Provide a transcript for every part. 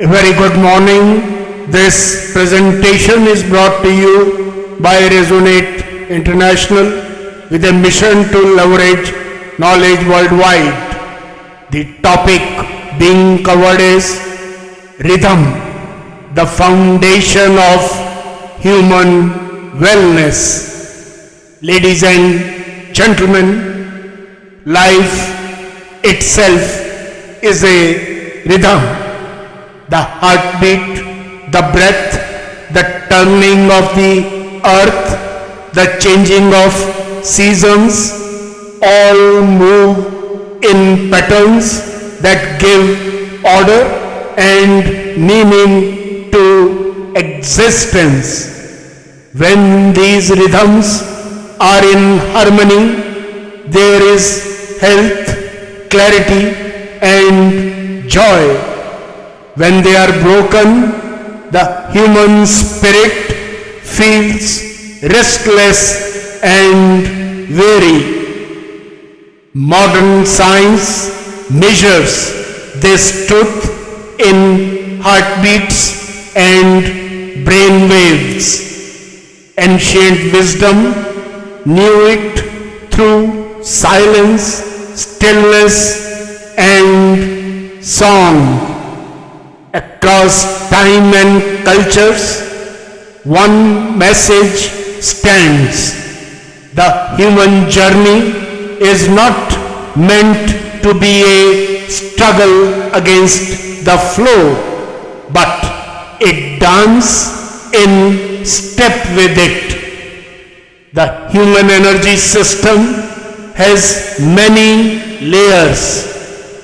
A very good morning. This presentation is brought to you by Resonate International with a mission to leverage knowledge worldwide. The topic being covered is rhythm, the foundation of human wellness. Ladies and gentlemen, life itself is a rhythm. The heartbeat, the breath, the turning of the earth, the changing of seasons, all move in patterns that give order and meaning to existence. When these rhythms are in harmony, there is health, clarity, and joy. When they are broken, the human spirit feels restless and weary. Modern science measures this truth in heartbeats and brain waves. Ancient wisdom knew it through silence, stillness, and song. Across time and cultures, one message stands. The human journey is not meant to be a struggle against the flow, but a dance in step with it. The human energy system has many layers: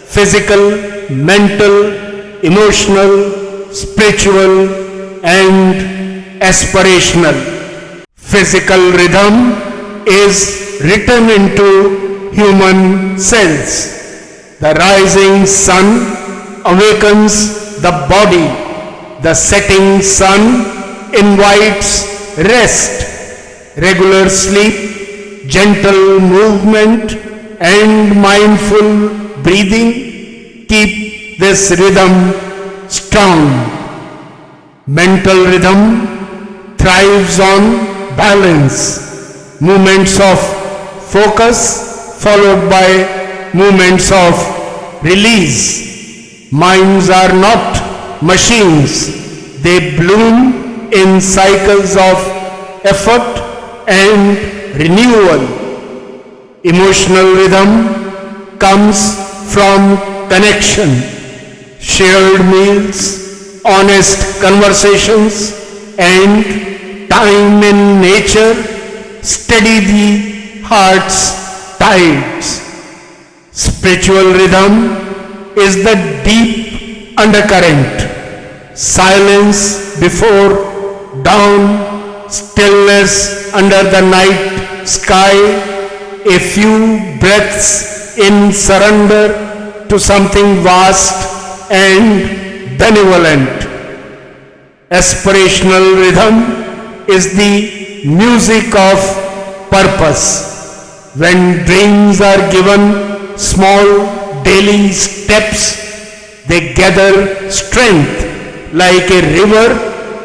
physical, mental, emotional, spiritual, and aspirational. Physical rhythm is written into human cells. The rising sun awakens the body. The setting sun invites rest. Regular sleep, gentle movement, and mindful breathing keep this rhythm strong. Mental rhythm thrives on balance. Movements of focus followed by movements of release. Minds are not machines. They bloom in cycles of effort and renewal. Emotional rhythm comes from connection. Shared meals, honest conversations, and time in nature steady the heart's tides. Spiritual rhythm is the deep undercurrent. Silence before dawn, stillness under the night sky, a few breaths in surrender to something vast and benevolent. Aspirational rhythm is the music of purpose. When dreams are given small daily steps, they gather strength like a river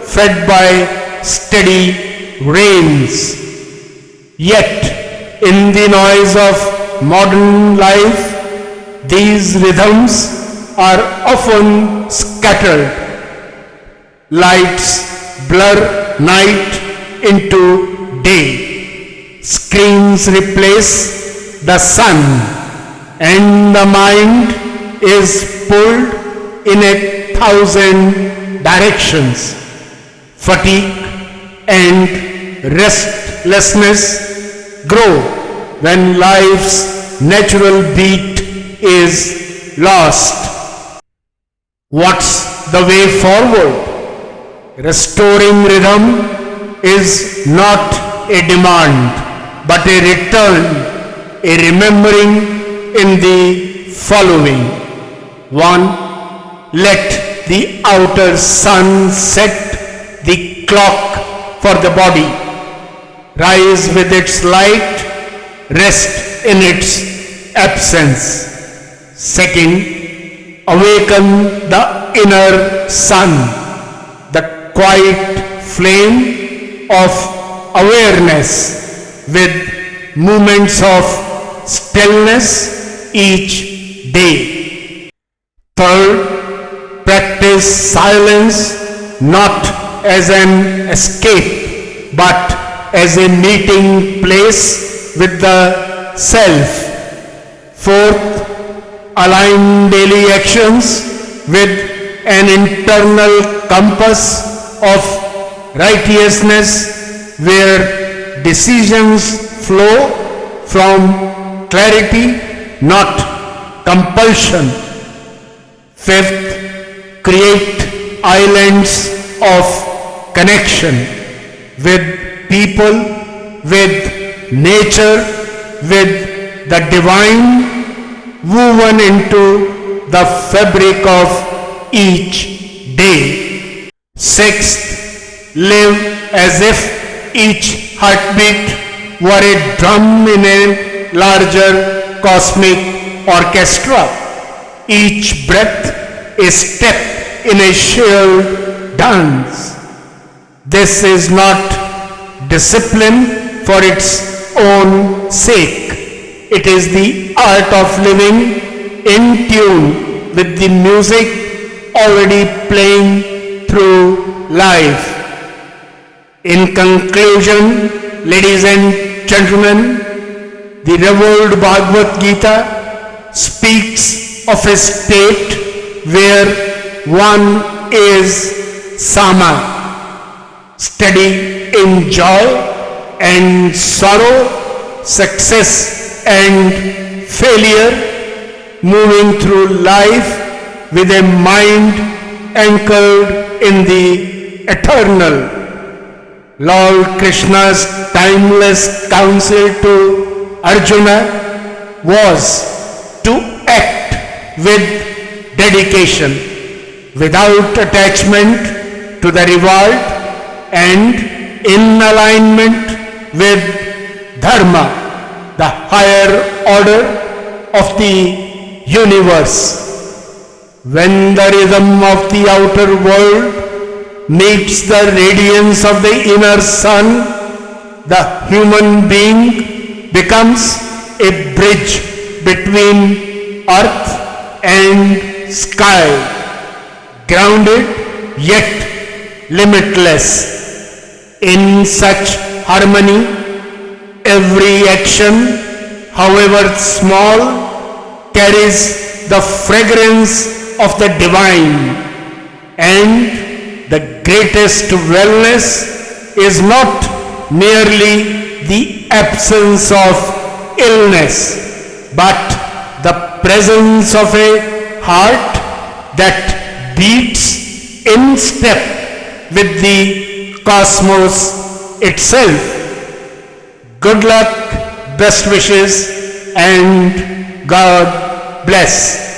fed by steady rains. Yet, in the noise of modern life, these rhythms are often scattered. Lights blur night into day. Screens replace the sun, and the mind is pulled in 1,000 directions. Fatigue and restlessness grow when life's natural beat is lost. What's the way forward? Restoring rhythm is not a demand, but a return, a remembering in the following. 1. Let the outer sun set the clock for the body. Rise with its light, rest in its absence. Second, awaken the inner sun, the quiet flame of awareness with moments of stillness each day. Third, practice silence not as an escape but as a meeting place with the self. Fourth, align daily actions with an internal compass of righteousness where decisions flow from clarity, not compulsion. Fifth, create islands of connection with people, with nature, with the divine, woven into the fabric of each day. Sixth, live as if each heartbeat were a drum in a larger cosmic orchestra. Each breath a step in a shared dance. This is not discipline for its own sake. It is the art of living in tune with the music already playing through life. In conclusion, ladies and gentlemen, the revered Bhagavad Gita speaks of a state where one is Sama, steady in joy and sorrow, success and failure, moving through life with a mind anchored in the eternal. Lord Krishna's timeless counsel to Arjuna was to act with dedication, without attachment to the reward, and in alignment with Dharma, the higher order of the universe. When the rhythm of the outer world meets the radiance of the inner sun, the human being becomes a bridge between earth and sky, grounded yet limitless. In such harmony, every action, however small, carries the fragrance of the divine, and the greatest wellness is not merely the absence of illness, but the presence of a heart that beats in step with the cosmos itself. Good luck, best wishes, and God bless.